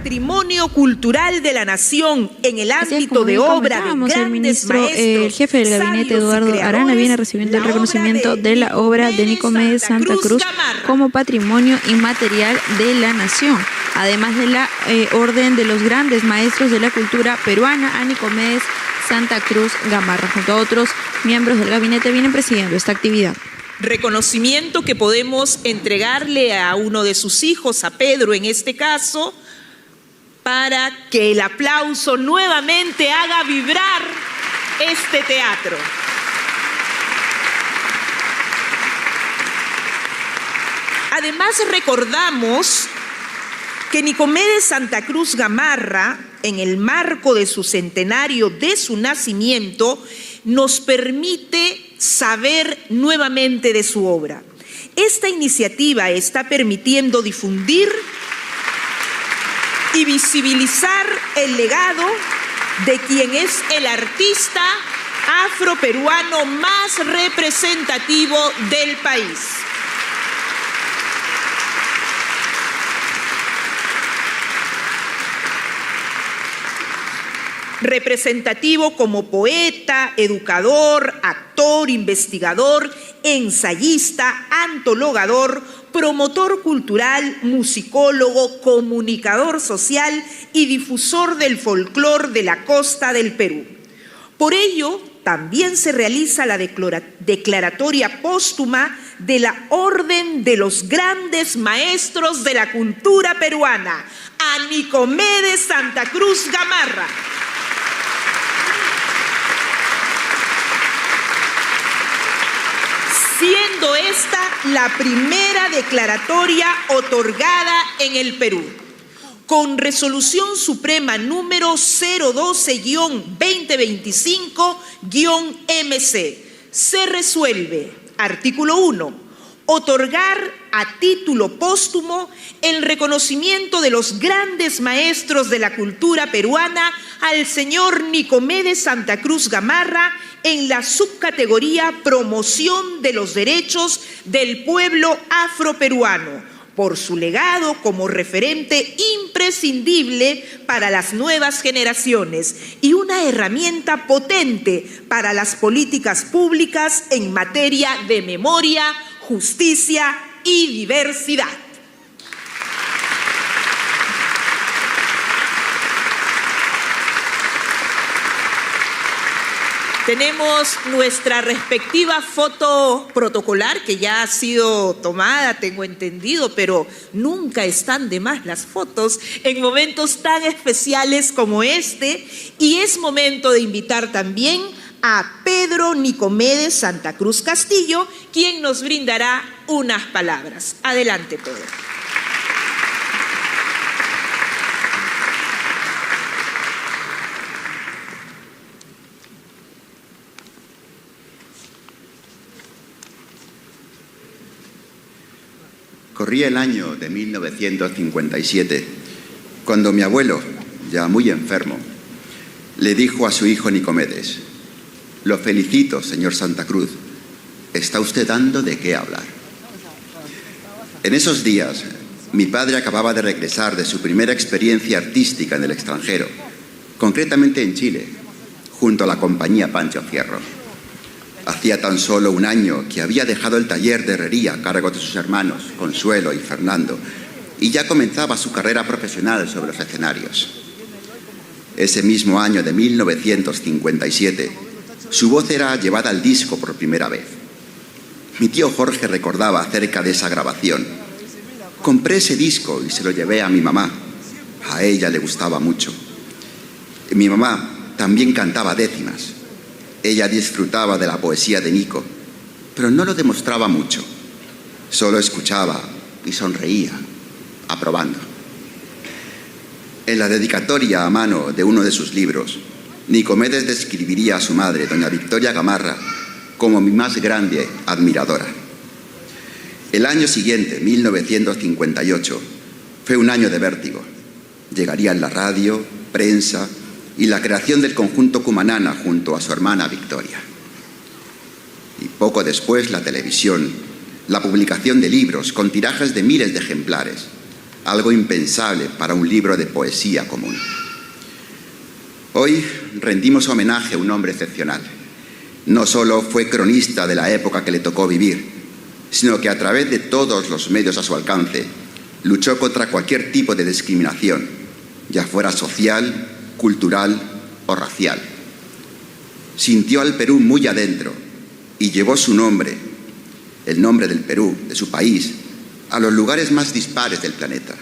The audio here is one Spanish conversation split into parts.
patrimonio cultural de la nación en el ámbito de obra de grandes maestros. El jefe del gabinete, Eduardo Arana, viene recibiendo el reconocimiento de la obra de Nicomedes Santa Cruz como patrimonio inmaterial de la nación, además de la orden de los grandes maestros de la cultura peruana a Nicomedes Santa Cruz Gamarra. Junto a otros miembros del gabinete vienen presidiendo esta actividad. Reconocimiento que podemos entregarle a uno de sus hijos, a Pedro en este caso, para que el aplauso nuevamente haga vibrar este teatro. Además, recordamos que Nicomedes Santa Cruz Gamarra, en el marco de su centenario de su nacimiento, nos permite saber nuevamente de su obra. Esta iniciativa está permitiendo difundir y visibilizar el legado de quien es el artista afroperuano más representativo del país. Representativo como poeta, educador, actor, investigador, ensayista, antologador, promotor cultural, musicólogo, comunicador social y difusor del folclor de la costa del Perú. Por ello, también se realiza la declaratoria póstuma de la Orden de los Grandes Maestros de la Cultura Peruana, a Nicomedes Santa Cruz Gamarra. Siendo esta la primera declaratoria otorgada en el Perú. Con resolución suprema número 012-2025-MC, se resuelve, artículo 1, otorgar a título póstumo el reconocimiento de los grandes maestros de la cultura peruana al señor Nicomedes Santa Cruz Gamarra en la subcategoría Promoción de los Derechos del Pueblo Afroperuano, por su legado como referente imprescindible para las nuevas generaciones y una herramienta potente para las políticas públicas en materia de memoria, justicia y diversidad. Tenemos nuestra respectiva foto protocolar que ya ha sido tomada, tengo entendido, pero nunca están de más las fotos en momentos tan especiales como este. Y es momento de invitar también a Pedro Nicomedes Santa Cruz Castillo, quien nos brindará unas palabras. Adelante, Pedro. Corría el año de 1957, cuando mi abuelo, ya muy enfermo, le dijo a su hijo Nicomedes: «Lo felicito, señor Santa Cruz, está usted dando de qué hablar». En esos días, mi padre acababa de regresar de su primera experiencia artística en el extranjero, concretamente en Chile, junto a la compañía Pancho Fierro. Hacía tan solo un año que había dejado el taller de herrería a cargo de sus hermanos, Consuelo y Fernando, y ya comenzaba su carrera profesional sobre los escenarios. Ese mismo año de 1957, su voz era llevada al disco por primera vez. Mi tío Jorge recordaba acerca de esa grabación. Compré ese disco y se lo llevé a mi mamá. A ella le gustaba mucho. Mi mamá también cantaba décimas. Ella disfrutaba de la poesía de Nico, pero no lo demostraba mucho. Solo escuchaba y sonreía, aprobando. En la dedicatoria a mano de uno de sus libros, Nicomedes describiría a su madre, doña Victoria Gamarra, como mi más grande admiradora. El año siguiente, 1958, fue un año de vértigo. Llegarían la radio, prensa y la creación del conjunto Cumanana junto a su hermana Victoria. Y poco después la televisión, la publicación de libros con tirajes de miles de ejemplares, algo impensable para un libro de poesía común. Hoy rendimos homenaje a un hombre excepcional. No solo fue cronista de la época que le tocó vivir, sino que a través de todos los medios a su alcance luchó contra cualquier tipo de discriminación, ya fuera social, cultural o racial. Sintió al Perú muy adentro y llevó su nombre, el nombre del Perú, de su país, a los lugares más dispares del planeta: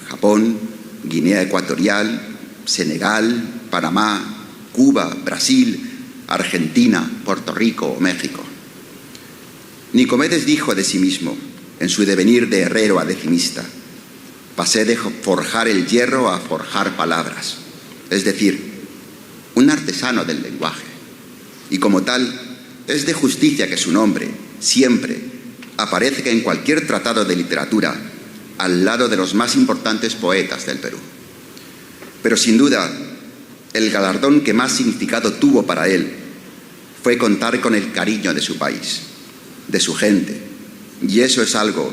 Japón, Guinea Ecuatorial, Senegal, Panamá, Cuba, Brasil, Argentina, Puerto Rico o México. Nicomedes dijo de sí mismo, en su devenir de herrero a decimista: pasé de forjar el hierro a forjar palabras, es decir, un artesano del lenguaje. Y como tal, es de justicia que su nombre siempre aparezca en cualquier tratado de literatura al lado de los más importantes poetas del Perú. Pero sin duda, el galardón que más significado tuvo para él fue contar con el cariño de su país, de su gente, y eso es algo,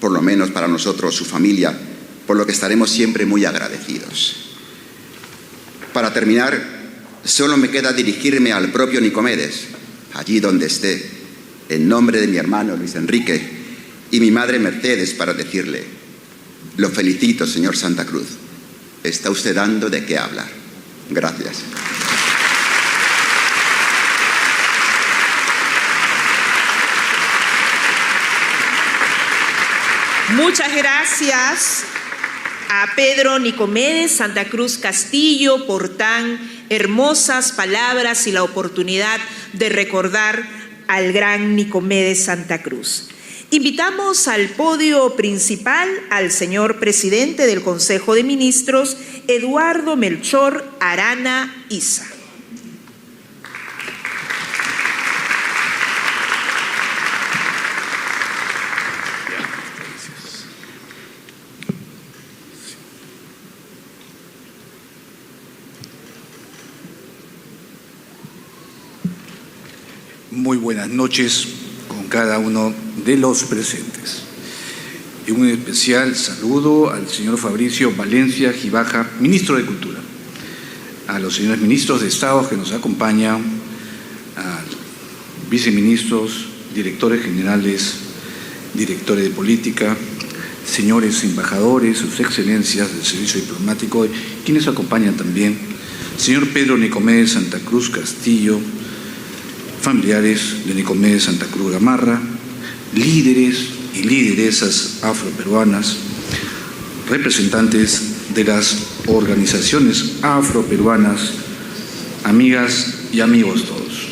por lo menos para nosotros, su familia, por lo que estaremos siempre muy agradecidos. Para terminar, solo me queda dirigirme al propio Nicomedes, allí donde esté, en nombre de mi hermano Luis Enrique y mi madre Mercedes, para decirle: lo felicito, señor Santa Cruz, está usted dando de qué hablar. Gracias. Muchas gracias a Pedro Nicomedes Santa Cruz Castillo por tan hermosas palabras y la oportunidad de recordar al gran Nicomedes Santa Cruz. Invitamos al podio principal al señor presidente del Consejo de Ministros, Eduardo Melchor Arana Issa. Muy buenas noches con cada uno de los presentes. Y un especial saludo al señor Fabricio Valencia Gibaja, ministro de Cultura, a los señores ministros de Estado que nos acompañan, a viceministros, directores generales, directores de política, señores embajadores, sus excelencias del servicio diplomático, quienes acompañan también, señor Pedro Nicomedes Santa Cruz Castillo, familiares de Nicomedes Santa Cruz Gamarra, líderes y lideresas afroperuanas, representantes de las organizaciones afroperuanas, amigas y amigos todos.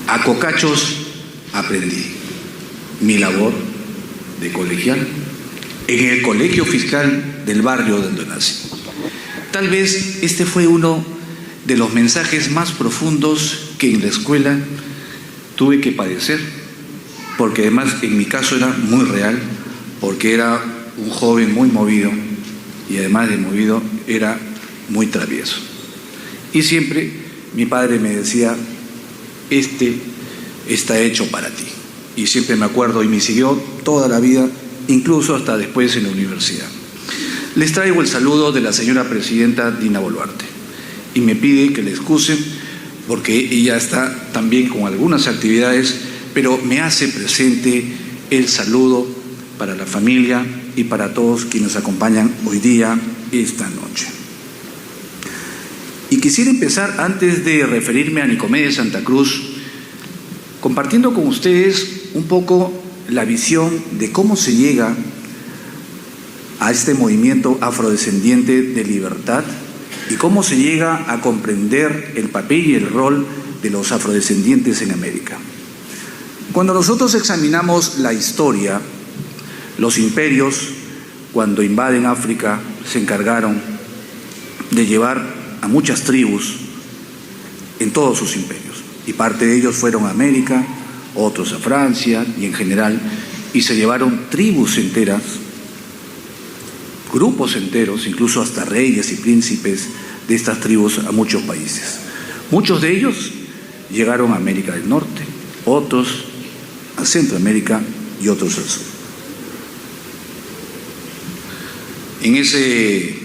A cocachos aprendí mi labor de colegial en el colegio fiscal del barrio donde nací. Tal vez este fue uno de los mensajes más profundos que en la escuela tuve que padecer, porque además en mi caso era muy real, porque era un joven muy movido y además de movido era muy travieso. Y siempre mi padre me decía: este está hecho para ti. Y siempre me acuerdo y me siguió toda la vida, incluso hasta después en la universidad. Les traigo el saludo de la señora presidenta Dina Boluarte y me pide que le excusen porque ella está también con algunas actividades, pero me hace presente el saludo para la familia y para todos quienes acompañan hoy día, esta noche. Y quisiera empezar, antes de referirme a Nicomedes Santa Cruz, compartiendo con ustedes un poco la visión de cómo se llega a este movimiento afrodescendiente de libertad y cómo se llega a comprender el papel y el rol de los afrodescendientes en América. Cuando nosotros examinamos la historia, los imperios, cuando invaden África, se encargaron de llevar a muchas tribus en todos sus imperios. Y parte de ellos fueron a América, otros a Francia y en general, y se llevaron tribus enteras, grupos enteros, incluso hasta reyes y príncipes de estas tribus a muchos países. Muchos de ellos llegaron a América del Norte, otros a Centroamérica y otros al sur. En ese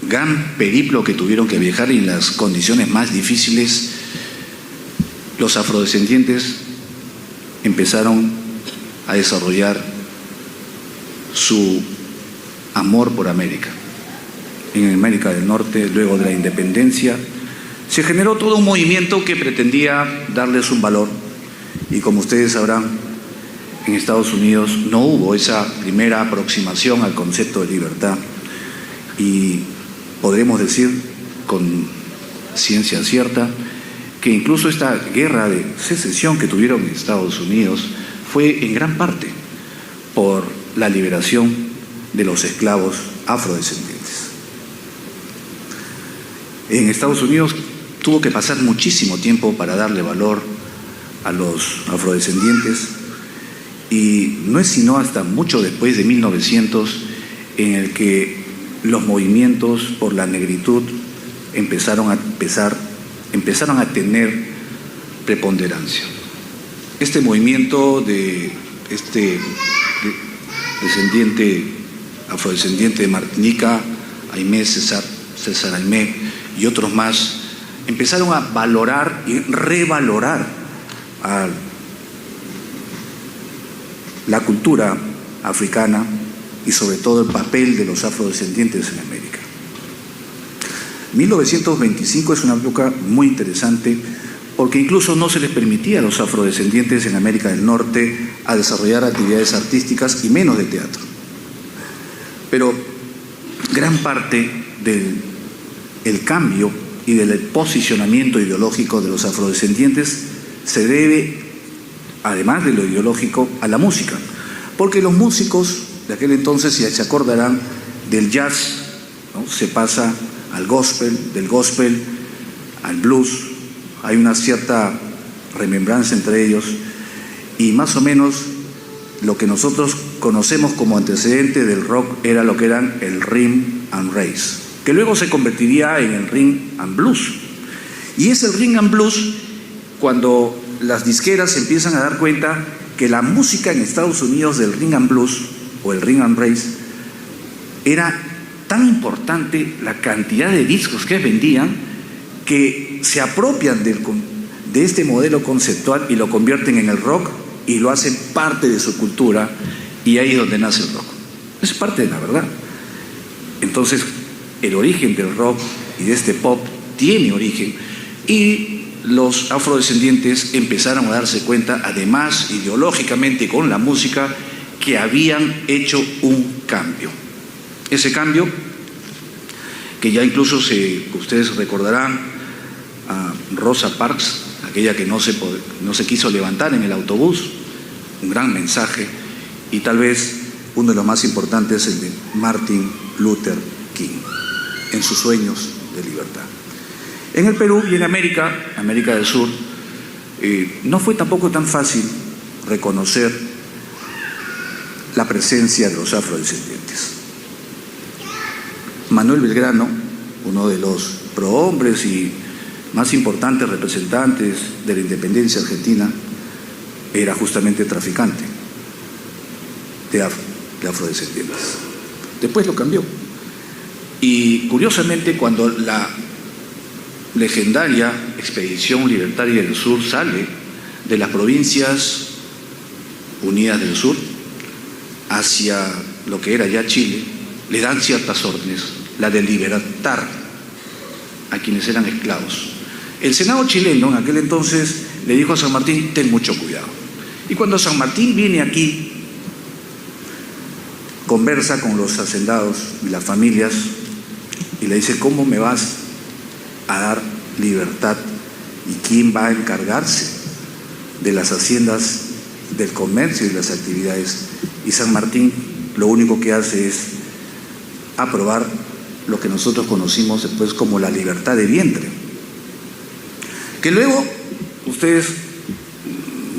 gran periplo que tuvieron que viajar en las condiciones más difíciles, los afrodescendientes empezaron a desarrollar su amor por América. En América del Norte, luego de la independencia, se generó todo un movimiento que pretendía darles un valor, y como ustedes sabrán, en Estados Unidos no hubo esa primera aproximación al concepto de libertad, y podremos decir con ciencia cierta que incluso esta guerra de secesión que tuvieron en Estados Unidos fue en gran parte por la liberación de los esclavos afrodescendientes. En Estados Unidos tuvo que pasar muchísimo tiempo para darle valor a los afrodescendientes, y no es sino hasta mucho después de 1900 en el que los movimientos por la negritud empezaron a tener preponderancia. Este movimiento de este afrodescendiente de Martinica, Aimé, César Aimé y otros más, empezaron a valorar y revalorar a la cultura africana y sobre todo el papel de los afrodescendientes en América. 1925 es una época muy interesante porque incluso no se les permitía a los afrodescendientes en América del Norte a desarrollar actividades artísticas y menos de teatro. Pero gran parte del cambio y del posicionamiento ideológico de los afrodescendientes se debe, además de lo ideológico, a la música. Porque los músicos de aquel entonces, si se acordarán, del jazz, ¿no?, se pasa al gospel, del gospel al blues, hay una cierta remembranza entre ellos, y más o menos lo que nosotros conocemos como antecedente del rock era lo que eran el rhythm and race, que luego se convertiría en el rhythm and blues. Y es el rhythm and blues cuando las disqueras empiezan a dar cuenta que la música en Estados Unidos del rhythm and blues o el rhythm and race era tan importante, la cantidad de discos que vendían, que se apropian de este modelo conceptual y lo convierten en el rock y lo hacen parte de su cultura, y ahí es donde nace el rock. Es parte de la verdad. Entonces, el origen del rock y de este pop tiene origen, y los afrodescendientes empezaron a darse cuenta, además ideológicamente con la música, que habían hecho un cambio. Ese cambio, que ya incluso ustedes recordarán a Rosa Parks, aquella que no se quiso levantar en el autobús, un gran mensaje, y tal vez uno de los más importantes, el de Martin Luther King, en sus sueños de libertad. En el Perú y en América del Sur, no fue tampoco tan fácil reconocer la presencia de los afrodescendientes. Manuel Belgrano, uno de los prohombres y más importantes representantes de la independencia argentina, era justamente traficante de afrodescendientes. Después lo cambió. Y curiosamente, cuando la legendaria Expedición Libertaria del Sur sale de las Provincias Unidas del Sur hacia lo que era ya Chile, le dan ciertas órdenes, la de libertar a quienes eran esclavos. El Senado chileno en aquel entonces le dijo a San Martín: ten mucho cuidado. Y cuando San Martín viene aquí, conversa con los hacendados y las familias y le dice: ¿cómo me vas a dar libertad? ¿Y quién va a encargarse de las haciendas, del comercio y de las actividades? Y San Martín lo único que hace es aprobar lo que nosotros conocimos después como la libertad de vientre, que luego ustedes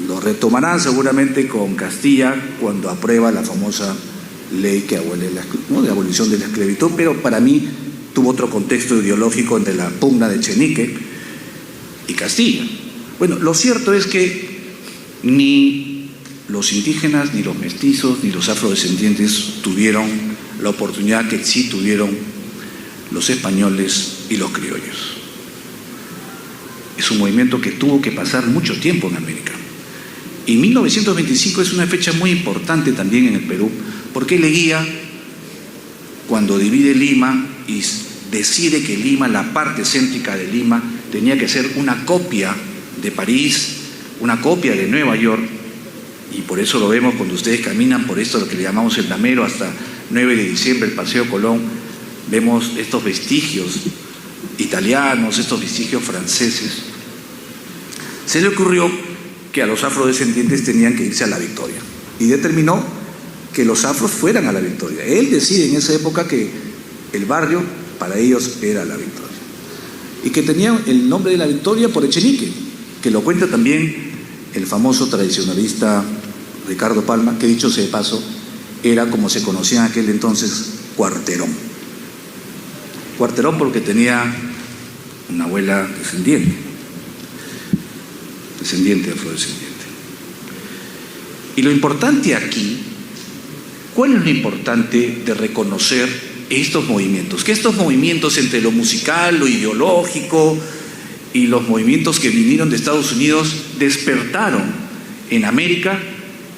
lo retomarán seguramente con Castilla cuando aprueba la famosa ley que abole de abolición de la esclavitud, pero para mí tuvo otro contexto ideológico entre la pugna de Chenique y Castilla. Bueno, lo cierto es que ni los indígenas, ni los mestizos, ni los afrodescendientes tuvieron la oportunidad que sí tuvieron los españoles y los criollos. Es un movimiento que tuvo que pasar mucho tiempo en América. Y 1925 es una fecha muy importante también en el Perú, porque Leguía, cuando divide Lima y decide que Lima, la parte céntrica de Lima, tenía que ser una copia de París, una copia de Nueva York, y por eso lo vemos cuando ustedes caminan por esto, lo que le llamamos el Damero, hasta 9 de diciembre, el Paseo Colón, vemos estos vestigios italianos, estos vestigios franceses. Se le ocurrió que a los afrodescendientes tenían que irse a la Victoria, y determinó que los afros fueran a la Victoria. Él decide en esa época que el barrio para ellos era la Victoria, y que tenía el nombre de la Victoria por Echenique, que lo cuenta también el famoso tradicionalista Ricardo Palma, que dicho sea de paso, era como se conocía en aquel entonces cuarterón. Cuarterón porque tenía una abuela descendiente afrodescendiente. Y lo importante aquí, ¿cuál es lo importante de reconocer estos movimientos? Que estos movimientos entre lo musical, lo ideológico y los movimientos que vinieron de Estados Unidos despertaron en América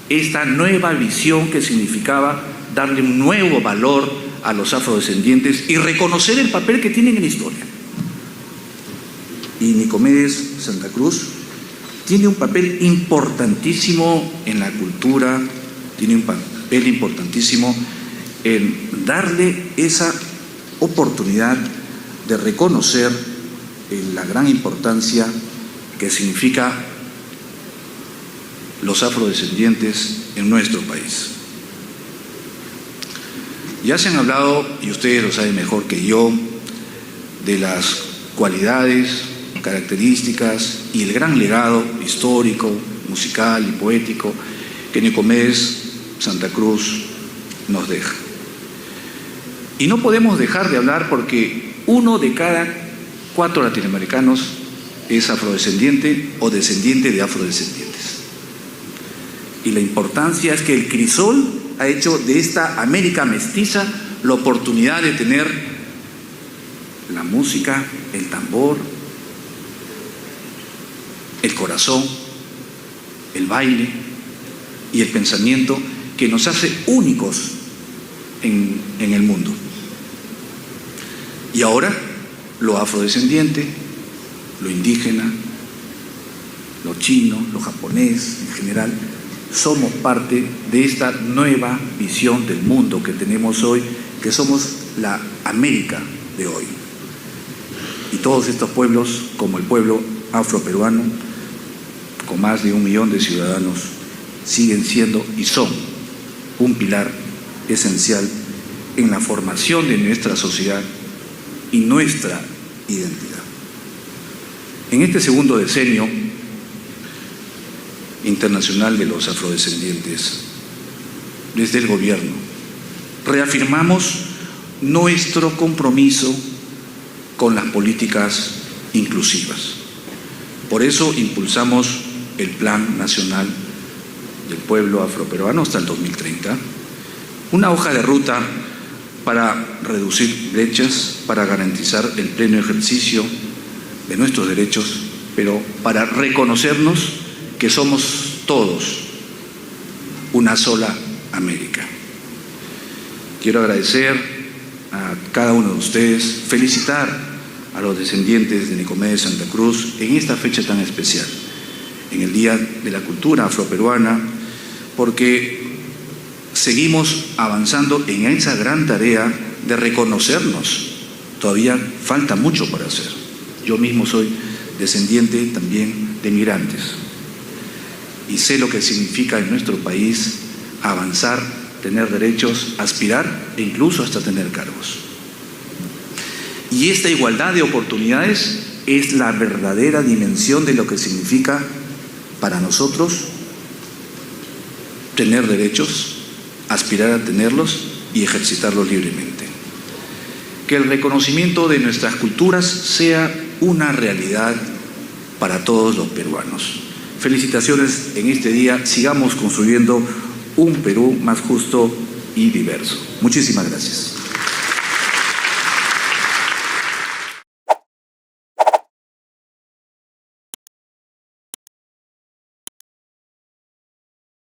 esta nueva visión que significaba darle un nuevo valor a los afrodescendientes y reconocer el papel que tienen en la historia. Y Nicomedes Santa Cruz tiene un papel importantísimo en la cultura, tiene un papel importantísimo en darle esa oportunidad de reconocer la gran importancia que significa los afrodescendientes en nuestro país. Ya se han hablado, y ustedes lo saben mejor que yo, de las cualidades, características y el gran legado histórico, musical y poético que Nicomedes Santa Cruz nos deja. Y no podemos dejar de hablar porque 1 de cada 4 latinoamericanos es afrodescendiente o descendiente de afrodescendientes. Y la importancia es que el crisol ha hecho de esta América mestiza la oportunidad de tener la música, el tambor, el corazón, el baile y el pensamiento que nos hace únicos en el mundo. Y ahora lo afrodescendiente, lo indígena, lo chino, lo japonés en general, somos parte de esta nueva visión del mundo que tenemos hoy, que somos la América de hoy. Y todos estos pueblos, como el pueblo afroperuano, con más de 1 millón de ciudadanos, siguen siendo y son un pilar esencial en la formación de nuestra sociedad y nuestra identidad. En este segundo decenio internacional de los afrodescendientes, desde el gobierno, reafirmamos nuestro compromiso con las políticas inclusivas. Por eso impulsamos el Plan Nacional del Pueblo Afroperuano hasta el 2030, una hoja de ruta para reducir brechas, para garantizar el pleno ejercicio de nuestros derechos, pero para reconocernos que somos todos una sola América. Quiero agradecer a cada uno de ustedes, felicitar a los descendientes de Nicomedes Santa Cruz en esta fecha tan especial, en el Día de la Cultura Afroperuana, porque seguimos avanzando en esa gran tarea de reconocernos. Todavía falta mucho por hacer. Yo mismo soy descendiente también de migrantes y sé lo que significa en nuestro país avanzar, tener derechos, aspirar e incluso hasta tener cargos. Y esta igualdad de oportunidades es la verdadera dimensión de lo que significa para nosotros tener derechos, aspirar a tenerlos y ejercitarlos libremente. Que el reconocimiento de nuestras culturas sea una realidad para todos los peruanos. Felicitaciones en este día, sigamos construyendo un Perú más justo, y diverso. Muchísimas gracias.